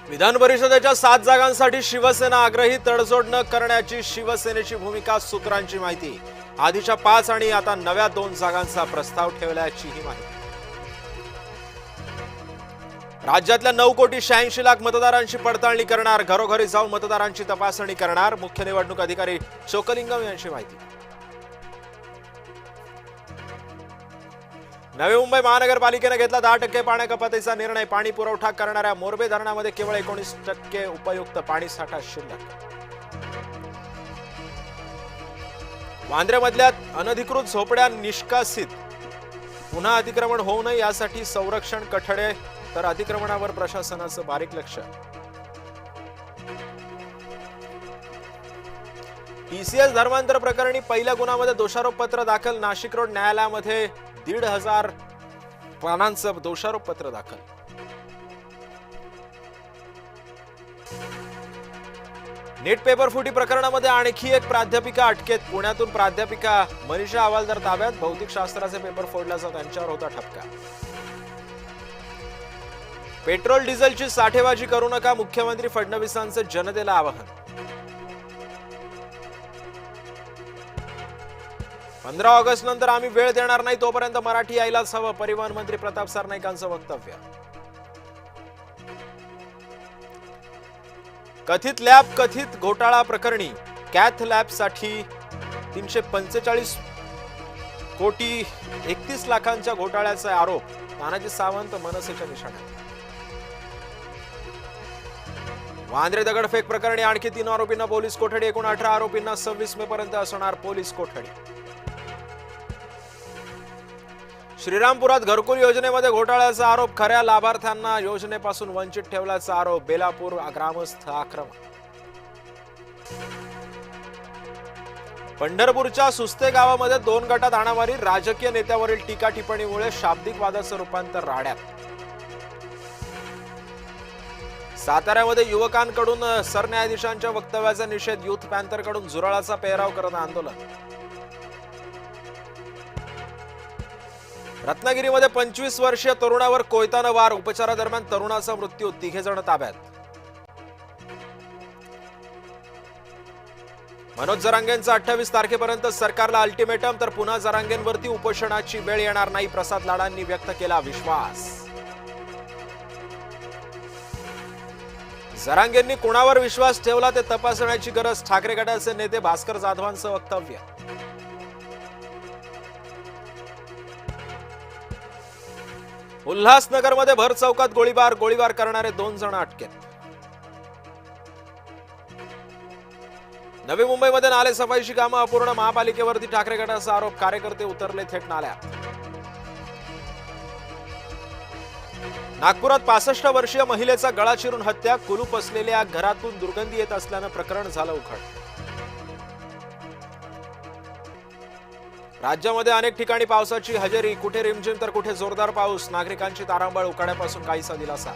विधान परिषदेच्या 7 जागांसाठी शिवसेना आग्रही, तडजोड न करण्याची शिवसेनेची भूमिका, सूत्रांची माहिती। आधीच्या 5 आणि आता नव्या 2 जागांचा प्रस्ताव ठेवल्याची ही माहिती। राज्यातल्या 9,86,00,000 मतदारांची पडताळणी करणार, घरोघरी जाऊन मतदारांची तपासणी करणार, मुख्य निवडणूक अधिकारी चोकलिंगम यांची माहिती। नवी मुंबई महानगरपालिकेने घेतला 10% पाण्याकपातीचा निर्णय, पाणी पुरवठा करणाऱ्या मोरबे धरणामध्ये केवळ 19% उपयुक्त पाणीसाठा शिल्लक। वांद्र्यामधल्या अनधिकृत झोपड्या निष्कासित, पुन्हा अतिक्रमण होऊ नये यासाठी संरक्षण कठडे, तर अतिक्रमणावर प्रशासनाचं बारीक लक्ष। टीसीएस धर्मांतर प्रकरणी पहिल्या गुन्ह्यामध्ये दोषारोप पत्र दाखल, नाशिक रोड न्यायालयामध्ये 1,500 पानांचं दोषारोप पत्र दाखल। नीट पेपर फुटी प्रकरणामध्ये आणखी एक प्राध्यापिका अटकेत, पुण्यातून प्राध्यापिका मनीषा हवालदार ताब्यात, भौतिकशास्त्राचे पेपर फोडल्याचा त्यांच्यावर होता ठपका। पेट्रोल डिझेलची साठेबाजी करू नका, मुख्यमंत्री फडणवीसांचे जनतेला आवाहन। 15 ऑगस्ट नंतर आम्ही वेळ देणार नाही, तोपर्यंत मराठी यायलाच हवं, परिवहन मंत्री प्रताप सरनाईकांचं वक्तव्य। कथित घोटाळा प्रकरणी कॅथ लॅबसाठी 345 कोटी 31 लाखांच्या घोटाळ्याचा आरोप, तानाजी सावंत मनसेच्या निशाण्यात। वांद्रे दगडफेक प्रकरणी आणखी 3 आरोपींना पोलीस कोठडी, एकूण 18 आरोपींना 26 मे पर्यंत असणार पोलीस कोठडी। श्रीरामपुरात घरकुल योजनेमध्ये घोटाळ्याचा आरोप, खऱ्या लाभार्थ्यांना योजनेपासून वंचित ठेवल्याचा आरोप, बेलापूर ग्रामस्थ आक्रमक। पंढरपूरच्या सुस्ते गावामध्ये 2 गटात हाणामारी, राजकीय नेत्यावरील टीका टिप्पणीमुळे शाब्दिक वादाचं रूपांतर राड्यात। साताऱ्यामध्ये युवकांकडून सरन्यायाधीशांच्या वक्तव्याचा निषेध, युथ पॅन्थरकडून झुरळाचा पेहराव करत आंदोलन। रत्नागिरीमध्ये 25 वर्षीय तरुणावर कोयतानं वार, उपचारादरम्यान तरुणाचा मृत्यू, 3 जण ताब्यात। मनोज जरांगेंचा 28 तारखेपर्यंत सरकारला अल्टिमेटम, तर पुन्हा जरांगेंवरती उपोषणाची वेळ येणार नाही, प्रसाद लाडांनी व्यक्त केला विश्वास। जरांगेंनी कुणावर विश्वास ठेवला ते तपासण्याची गरज, ठाकरे गटाचे नेते भास्कर जाधवांचं वक्तव्य। उल्हासनगरमध्ये भर चौकात गोळीबार करणारे 2 जण अटकेत। नवी मुंबईमध्ये नाले सफाईची कामं अपूर्ण, महापालिकेवरती ठाकरे गटाचा आरोप, कार्यकर्ते उतरले थेट नाल्यात। नागपुरात 65 वर्षीय महिलेचा गळा चिरून हत्या, कुलूप असलेल्या घरातून दुर्गंधी येत असल्यानं प्रकरण झालं उघड। राज्यामध्ये अनेक ठिकाणी पावसाची हजेरी, कुठे रिमझिम तर कुठे जोरदार पाऊस, नागरिकांची तारांबळ, उकाड्यापासून काहीसा दिलासा।